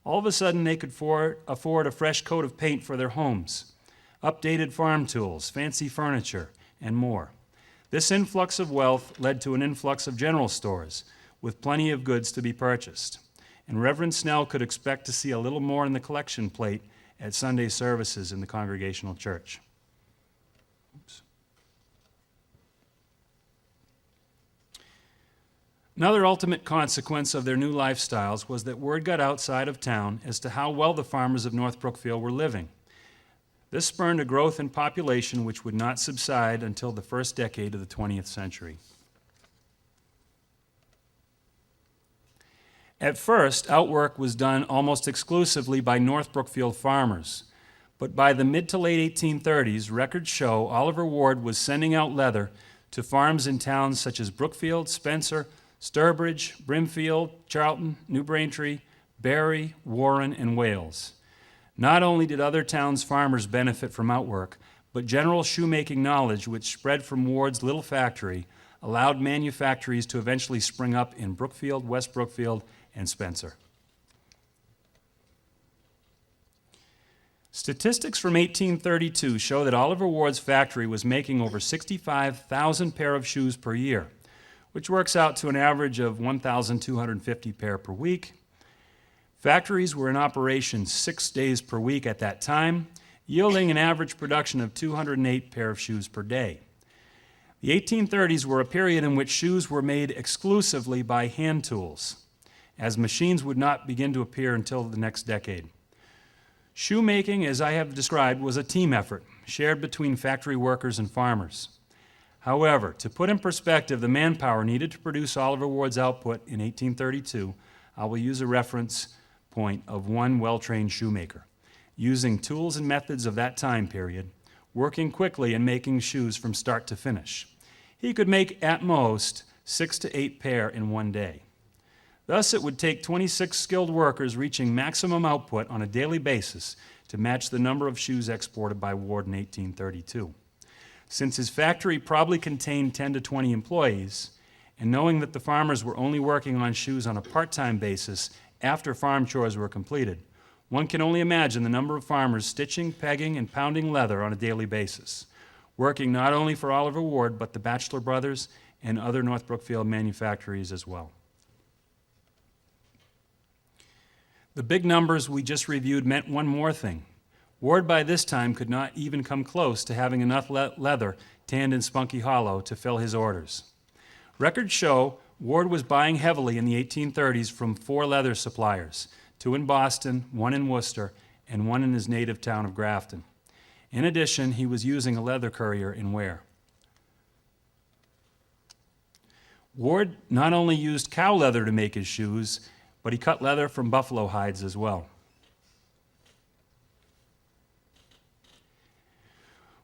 All of a sudden, they could afford a fresh coat of paint for their homes, updated farm tools, fancy furniture, and more. This influx of wealth led to an influx of general stores, with plenty of goods to be purchased. And Reverend Snell could expect to see a little more in the collection plate at Sunday services in the Congregational Church. Oops. Another ultimate consequence of their new lifestyles was that word got outside of town as to how well the farmers of North Brookfield were living. This spurned a growth in population which would not subside until the first decade of the 20th century. At first, outwork was done almost exclusively by North Brookfield farmers, but by the mid to late 1830s, records show Oliver Ward was sending out leather to farms in towns such as Brookfield, Spencer, Sturbridge, Brimfield, Charlton, New Braintree, Barry, Warren, and Wales. Not only did other towns' farmers benefit from outwork, but general shoemaking knowledge, which spread from Ward's little factory, allowed manufactories to eventually spring up in Brookfield, West Brookfield, and Spencer. Statistics from 1832 show that Oliver Ward's factory was making over 65,000 pair of shoes per year, which works out to an average of 1,250 pair per week. Factories were in operation 6 days per week at that time, yielding an average production of 208 pair of shoes per day. The 1830s were a period in which shoes were made exclusively by hand tools, as machines would not begin to appear until the next decade. Shoemaking, as I have described, was a team effort, shared between factory workers and farmers. However, to put in perspective the manpower needed to produce Oliver Ward's output in 1832, I will use a reference point of one well-trained shoemaker, using tools and methods of that time period, working quickly and making shoes from start to finish. He could make at most 6 to 8 pair in one day. Thus, it would take 26 skilled workers reaching maximum output on a daily basis to match the number of shoes exported by Ward in 1832. Since his factory probably contained 10 to 20 employees, and knowing that the farmers were only working on shoes on a part-time basis after farm chores were completed, one can only imagine the number of farmers stitching, pegging, and pounding leather on a daily basis, working not only for Oliver Ward, but the Batchelor Brothers and other North Brookfield manufactories as well. The big numbers we just reviewed meant one more thing. Ward by this time could not even come close to having enough leather tanned in Spunky Hollow to fill his orders. Records show Ward was buying heavily in the 1830s from 4 leather suppliers, 2 in Boston, 1 in Worcester, and 1 in his native town of Grafton. In addition, he was using a leather courier in Ware. Ward not only used cow leather to make his shoes, but he cut leather from buffalo hides as well.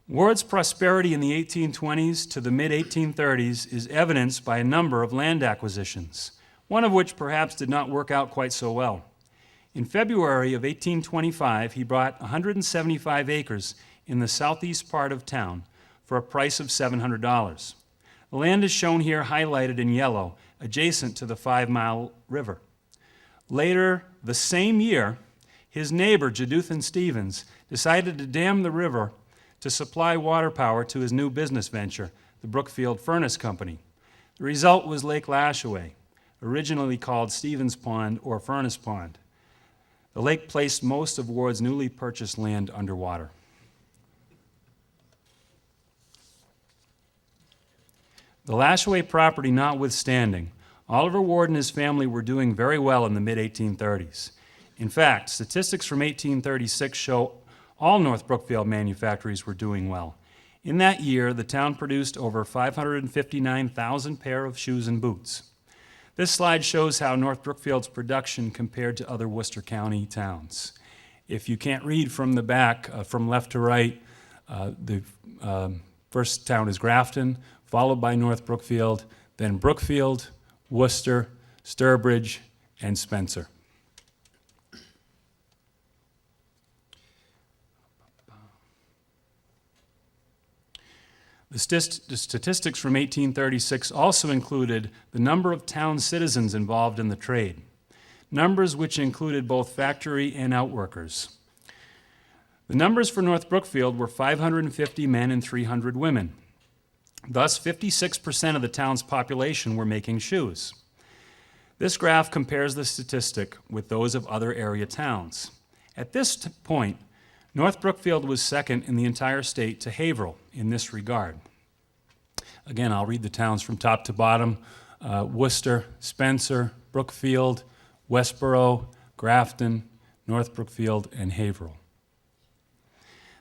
Ward's prosperity in the 1820s to the mid-1830s is evidenced by a number of land acquisitions, one of which perhaps did not work out quite so well. In February of 1825, he bought 175 acres in the southeast part of town for a price of $700. The land is shown here highlighted in yellow, adjacent to the 5 Mile River. Later, the same year, his neighbor, Jeduthan Stevens, decided to dam the river to supply water power to his new business venture, the Brookfield Furnace Company. The result was Lake Lashaway, originally called Stevens Pond or Furnace Pond. The lake placed most of Ward's newly purchased land underwater. The Lashaway property notwithstanding, Oliver Ward and his family were doing very well in the mid-1830s. In fact, statistics from 1836 show all North Brookfield manufactories were doing well. In that year, the town produced over 559,000 pair of shoes and boots. This slide shows how North Brookfield's production compared to other Worcester County towns. If you can't read from the back, from left to right, the first town is Grafton, followed by North Brookfield, then Brookfield, Worcester, Sturbridge, and Spencer. The statistics from 1836 also included the number of town citizens involved in the trade, numbers which included both factory and outworkers. The numbers for North Brookfield were 550 men and 300 women. Thus, 56% of the town's population were making shoes. This graph compares the statistic with those of other area towns. At this point, North Brookfield was second in the entire state to Haverhill in this regard. Again, I'll read the towns from top to bottom. Worcester, Spencer, Brookfield, Westboro, Grafton, North Brookfield, and Haverhill.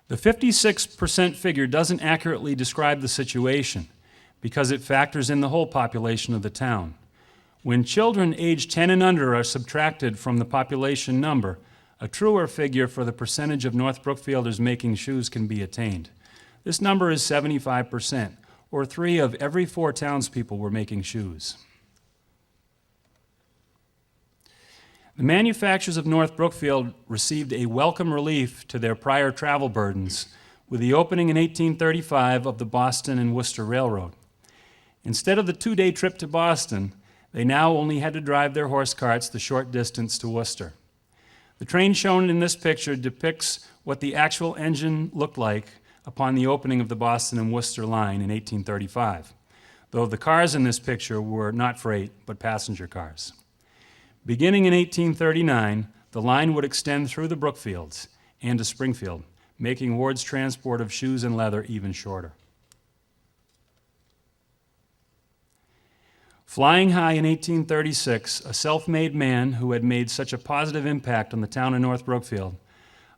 The 56% figure doesn't accurately describe the situation because it factors in the whole population of the town. When children aged 10 and under are subtracted from the population number, a truer figure for the percentage of North Brookfielders making shoes can be attained. This number is 75%, or 3 of every 4 townspeople were making shoes. The manufacturers of North Brookfield received a welcome relief to their prior travel burdens with the opening in 1835 of the Boston and Worcester Railroad. Instead of the 2-day trip to Boston, they now only had to drive their horse carts the short distance to Worcester. The train shown in this picture depicts what the actual engine looked like upon the opening of the Boston and Worcester line in 1835, though the cars in this picture were not freight but passenger cars. Beginning in 1839, the line would extend through the Brookfields and to Springfield, making Ward's transport of shoes and leather even shorter. Flying high in 1836, a self-made man who had made such a positive impact on the town of North Brookfield,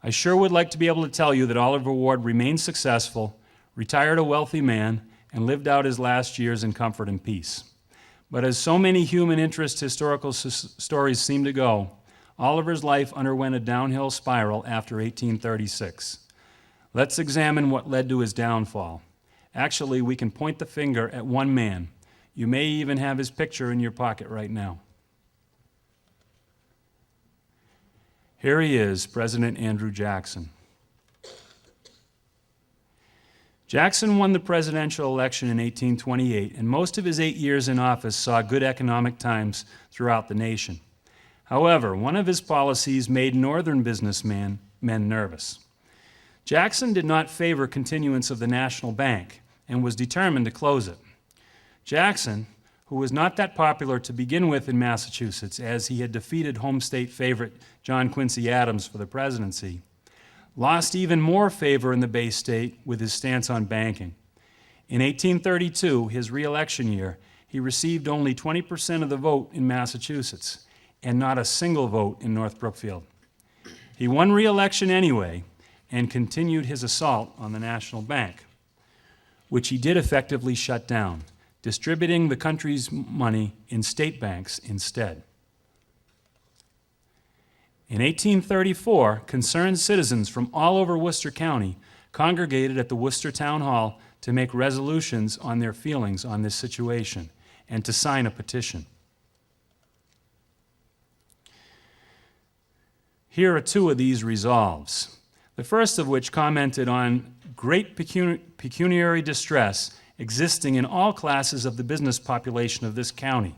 I sure would like to be able to tell you that Oliver Ward remained successful, retired a wealthy man, and lived out his last years in comfort and peace. But as so many human interest historical stories seem to go, Oliver's life underwent a downhill spiral after 1836. Let's examine what led to his downfall. Actually, we can point the finger at one man. You may even have his picture in your pocket right now. Here he is, President Andrew Jackson. Jackson won the presidential election in 1828, and most of his 8 years in office saw good economic times throughout the nation. However, one of his policies made northern businessmen nervous. Jackson did not favor continuance of the National Bank and was determined to close it. Jackson, who was not that popular to begin with in Massachusetts, as he had defeated home state favorite John Quincy Adams for the presidency, lost even more favor in the Bay State with his stance on banking. In 1832, his re-election year, he received only 20% of the vote in Massachusetts and not a single vote in North Brookfield. He won re-election anyway and continued his assault on the National Bank, which he did effectively shut down, distributing the country's money in state banks instead. In 1834, concerned citizens from all over Worcester County congregated at the Worcester Town Hall to make resolutions on their feelings on this situation and to sign a petition. Here are two of these resolves. The first of which commented on great pecuniary distress existing in all classes of the business population of this county,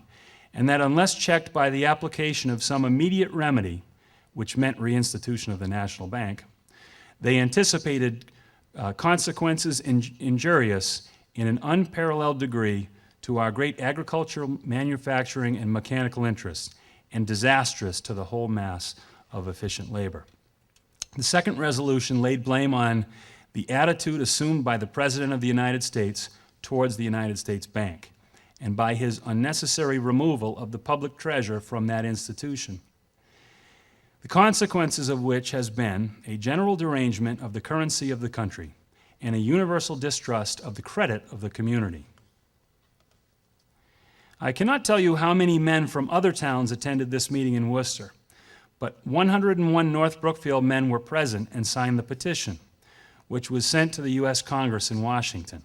and that unless checked by the application of some immediate remedy, which meant reinstitution of the National Bank, they anticipated consequences injurious in an unparalleled degree to our great agricultural, manufacturing, and mechanical interests, and disastrous to the whole mass of efficient labor. The second resolution laid blame on the attitude assumed by the President of the United States towards the United States Bank, and by his unnecessary removal of the public treasure from that institution. The consequences of which has been a general derangement of the currency of the country and a universal distrust of the credit of the community. I cannot tell you how many men from other towns attended this meeting in Worcester, but 101 North Brookfield men were present and signed the petition, which was sent to the U.S. Congress in Washington.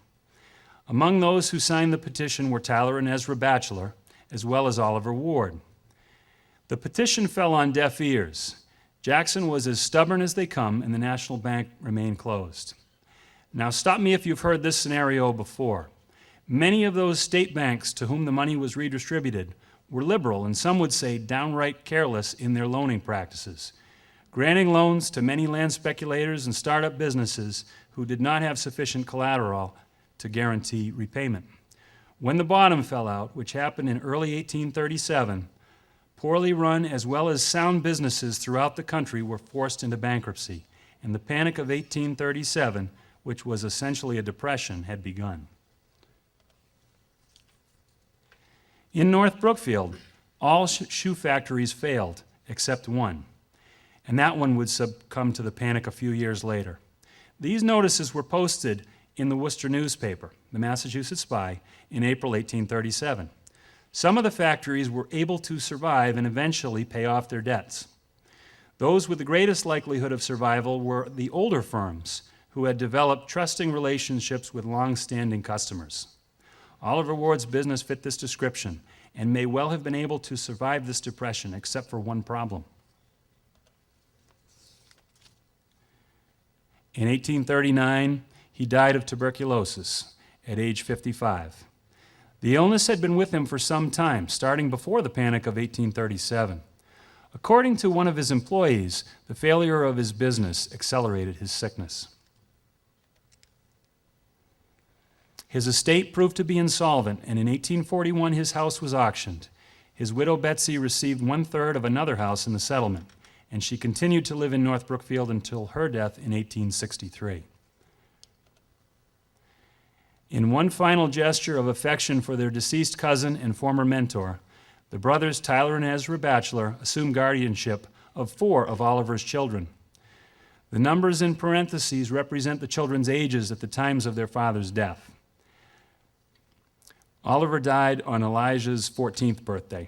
Among those who signed the petition were Tyler and Ezra Batchelor, as well as Oliver Ward. The petition fell on deaf ears. Jackson was as stubborn as they come, and the National Bank remained closed. Now stop me if you've heard this scenario before. Many of those state banks to whom the money was redistributed were liberal, and some would say downright careless in their loaning practices, granting loans to many land speculators and startup businesses who did not have sufficient collateral to guarantee repayment. When the bottom fell out, which happened in early 1837, poorly run as well as sound businesses throughout the country were forced into bankruptcy, and the Panic of 1837, which was essentially a depression, had begun. In North Brookfield, all shoe factories failed except one, and that one would succumb to the panic a few years later. These notices were posted in the Worcester newspaper, the Massachusetts Spy, in April 1837. Some of the factories were able to survive and eventually pay off their debts. Those with the greatest likelihood of survival were the older firms who had developed trusting relationships with long-standing customers. Oliver Ward's business fit this description and may well have been able to survive this depression, except for one problem. In 1839, he died of tuberculosis at age 55. The illness had been with him for some time, starting before the Panic of 1837. According to one of his employees, the failure of his business accelerated his sickness. His estate proved to be insolvent, and in 1841 his house was auctioned. His widow Betsy received 1/3 of another house in the settlement, and she continued to live in North Brookfield until her death in 1863. In one final gesture of affection for their deceased cousin and former mentor, the brothers Tyler and Ezra Batchelor assumed guardianship of 4 of Oliver's children. The numbers in parentheses represent the children's ages at the times of their father's death. Oliver died on Elijah's 14th birthday.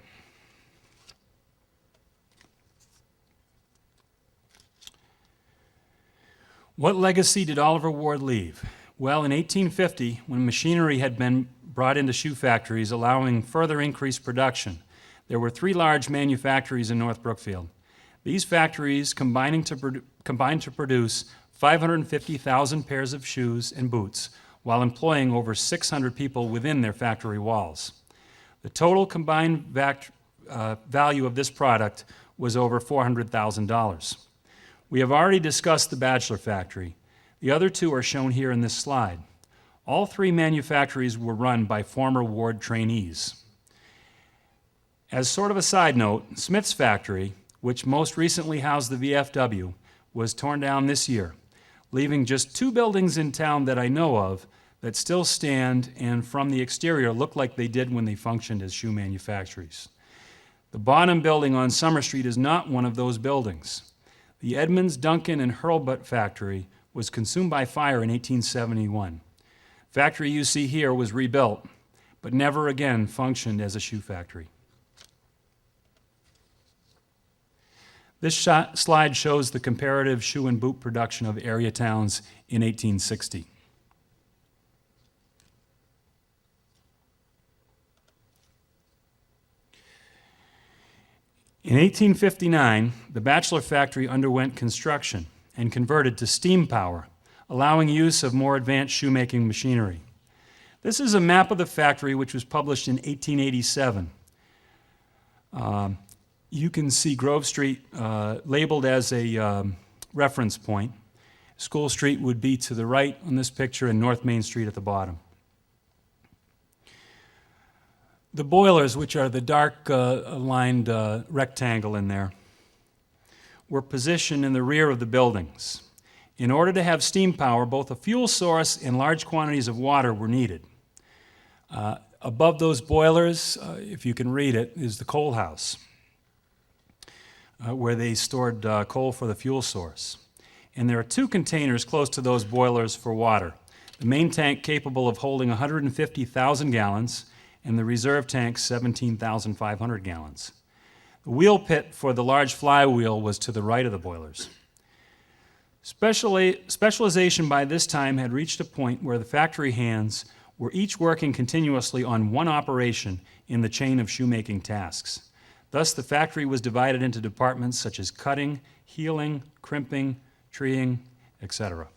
What legacy did Oliver Ward leave? Well, in 1850, when machinery had been brought into shoe factories, allowing further increased production, there were 3 large manufactories in North Brookfield. These factories combined to produce 550,000 pairs of shoes and boots, while employing over 600 people within their factory walls. The total combined value of this product was over $400,000. We have already discussed the Batchelor factory. The other 2 are shown here in this slide. All 3 manufactories were run by former Ward trainees. As sort of a side note, Smith's factory, which most recently housed the VFW, was torn down this year, leaving just 2 buildings in town that I know of that still stand and from the exterior look like they did when they functioned as shoe manufactories. The bottom building on Summer Street is not one of those buildings. The Edmonds, Duncan, and Hurlbut factory was consumed by fire in 1871. Factory you see here was rebuilt, but never again functioned as a shoe factory. This slide shows the comparative shoe and boot production of area towns in 1860. In 1859, the Batchelor factory underwent construction and converted to steam power, allowing use of more advanced shoemaking machinery. This is a map of the factory which was published in 1887. You can see Grove Street labeled as a reference point. School Street would be to the right on this picture and North Main Street at the bottom. The boilers, which are the dark lined rectangle in there, were positioned in the rear of the buildings. In order to have steam power, both a fuel source and large quantities of water were needed. Above those boilers, if you can read it, is the coal house, where they stored coal for the fuel source. And there are two containers close to those boilers for water. The main tank capable of holding 150,000 gallons, and the reserve tank 17,500 gallons. The wheel pit for the large flywheel was to the right of the boilers. Specialization by this time had reached a point where the factory hands were each working continuously on one operation in the chain of shoemaking tasks. Thus, the factory was divided into departments such as cutting, heeling, crimping, treeing, etc.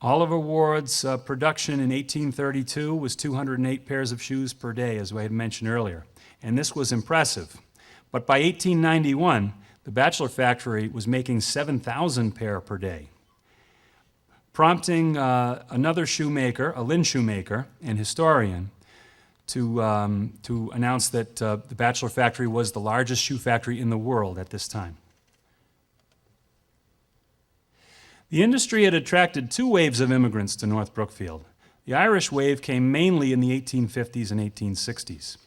Oliver Ward's production in 1832 was 208 pairs of shoes per day, as I had mentioned earlier, and this was impressive. But by 1891, the Batchelor factory was making 7,000 pair per day, prompting another shoemaker, a Lynn shoemaker and historian, to announce that the Batchelor factory was the largest shoe factory in the world at this time. The industry had attracted two waves of immigrants to North Brookfield. The Irish wave came mainly in the 1850s and 1860s.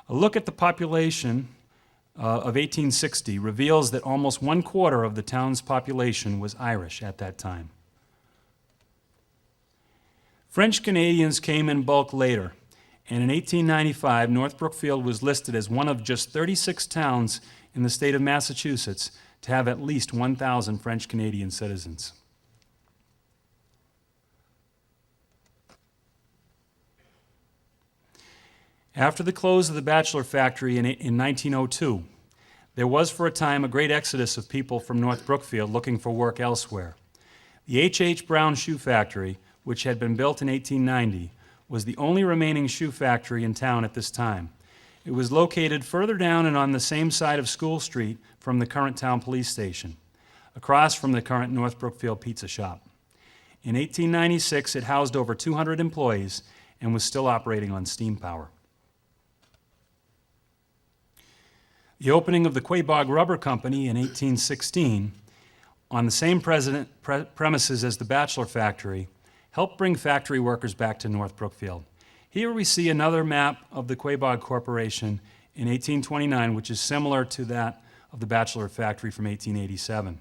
A look at the population of 1860 reveals that almost 1/4 of the town's population was Irish at that time. French Canadians came in bulk later, and in 1895, North Brookfield was listed as one of just 36 towns in the state of Massachusetts to have at least 1,000 French Canadian citizens. After the close of the Batchelor factory in 1902, there was for a time a great exodus of people from North Brookfield looking for work elsewhere. The H.H. Brown Shoe Factory, which had been built in 1890, was the only remaining shoe factory in town at this time. It was located further down and on the same side of School Street from the current town police station, across from the current North Brookfield Pizza Shop. In 1896, it housed over 200 employees and was still operating on steam power. The opening of the Quabog Rubber Company in 1816, on the same premises as the Batchelor factory, helped bring factory workers back to North Brookfield. Here we see another map of the Quabog Corporation in 1829, which is similar to that of the Batchelor factory from 1887.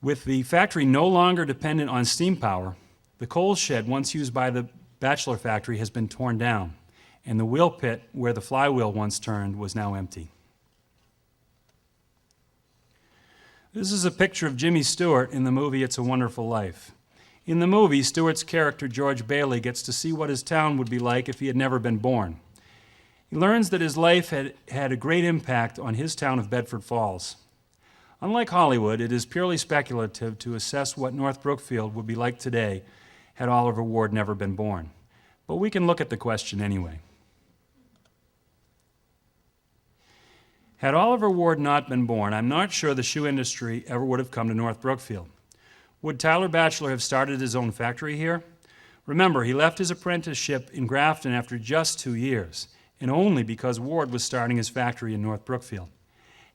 With the factory no longer dependent on steam power, the coal shed once used by the Batchelor factory has been torn down, and the wheel pit where the flywheel once turned was now empty. This is a picture of Jimmy Stewart in the movie It's a Wonderful Life. In the movie, Stewart's character, George Bailey, gets to see what his town would be like if he had never been born. He learns that his life had a great impact on his town of Bedford Falls. Unlike Hollywood, it is purely speculative to assess what North Brookfield would be like today had Oliver Ward never been born. But we can look at the question anyway. Had Oliver Ward not been born, I'm not sure the shoe industry ever would have come to North Brookfield. Would Tyler Batchelor have started his own factory here? Remember, he left his apprenticeship in Grafton after just 2 years, and only because Ward was starting his factory in North Brookfield.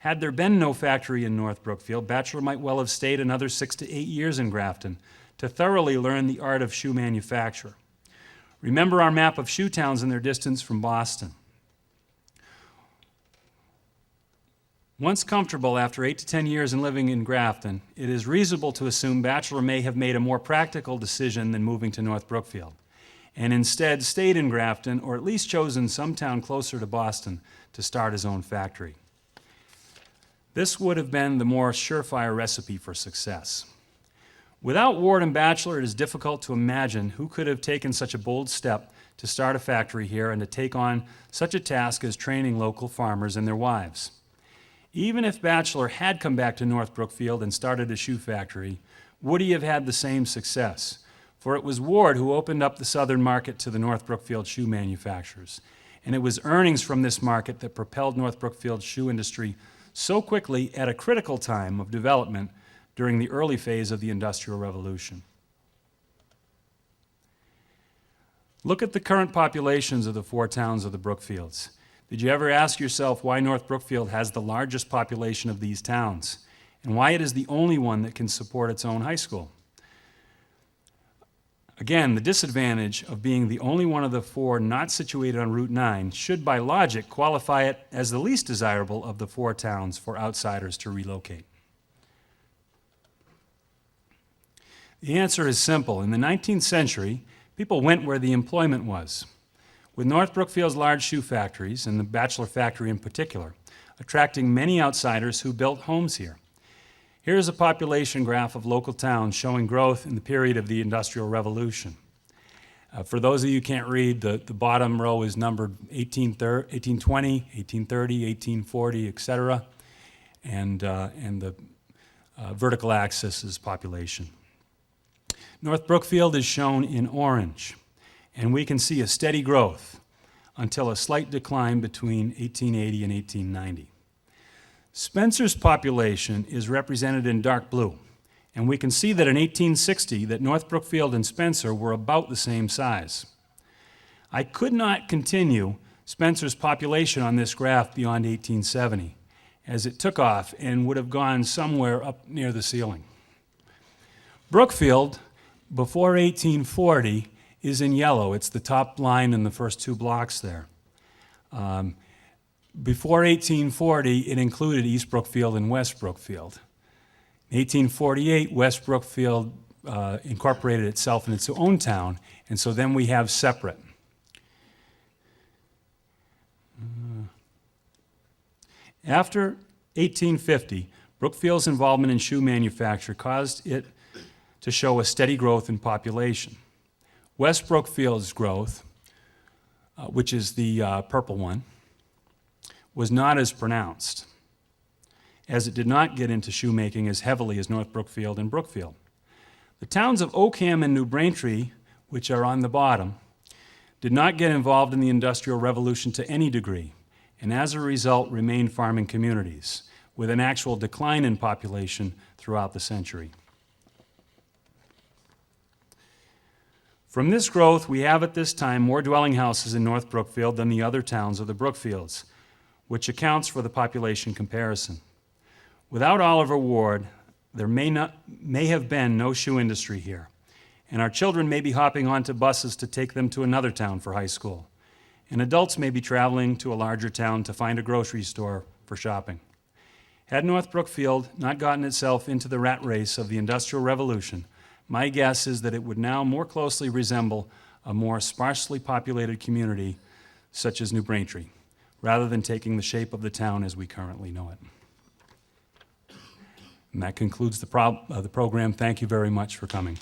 Had there been no factory in North Brookfield, Batchelor might well have stayed another 6 to 8 years in Grafton to thoroughly learn the art of shoe manufacture. Remember our map of shoe towns and their distance from Boston. Once comfortable after 8 to 10 years in living in Grafton, it is reasonable to assume Batchelor may have made a more practical decision than moving to North Brookfield. and instead stayed in Grafton, or at least chosen some town closer to Boston to start his own factory. This would have been the more surefire recipe for success. Without Ward and Batchelor, it is difficult to imagine who could have taken such a bold step to start a factory here and to take on such a task as training local farmers and their wives. Even if Batchelor had come back to North Brookfield and started a shoe factory, would he have had the same success? For it was Ward who opened up the southern market to the North Brookfield shoe manufacturers, and it was earnings from this market that propelled North Brookfield's shoe industry so quickly at a critical time of development during the early phase of the Industrial Revolution. Look at the current populations of the 4 towns of the Brookfields. Did you ever ask yourself why North Brookfield has the largest population of these towns, and why it is the only one that can support its own high school? Again, the disadvantage of being the only one of the 4 not situated on Route 9 should, by logic, qualify it as the least desirable of the 4 towns for outsiders to relocate. The answer is simple. In the 19th century, people went where the employment was, with North Brookfield's large shoe factories, and the Batchelor factory in particular, attracting many outsiders who built homes here. Here's a population graph of local towns showing growth in the period of the Industrial Revolution. For those of you who can't read, the bottom row is numbered 1820, 1830, 1840, etc., and the vertical axis is population. North Brookfield is shown in orange, and we can see a steady growth until a slight decline between 1880 and 1890. Spencer's population is represented in dark blue, and we can see that in 1860 that North Brookfield and Spencer were about the same size. I could not continue Spencer's population on this graph beyond 1870, as it took off and would have gone somewhere up near the ceiling. Brookfield, before 1840, is in yellow. It's the top line in the first 2 blocks there. Before 1840, it included East Brookfield and West Brookfield. In 1848, West Brookfield incorporated itself in its own town, and so then we have separate. After 1850, Brookfield's involvement in shoe manufacture caused it to show a steady growth in population. West Brookfield's growth, which is the purple one, was not as pronounced, as it did not get into shoemaking as heavily as North Brookfield and Brookfield. The towns of Oakham and New Braintree, which are on the bottom, did not get involved in the Industrial Revolution to any degree, and as a result remained farming communities, with an actual decline in population throughout the century. From this growth, we have at this time more dwelling houses in North Brookfield than the other towns of the Brookfields, which accounts for the population comparison. Without Oliver Ward, there may have been no shoe industry here, and our children may be hopping onto buses to take them to another town for high school, and adults may be traveling to a larger town to find a grocery store for shopping. Had North Brookfield not gotten itself into the rat race of the Industrial Revolution, my guess is that it would now more closely resemble a more sparsely populated community such as New Braintree, rather than taking the shape of the town as we currently know it. And that concludes the program. Thank you very much for coming.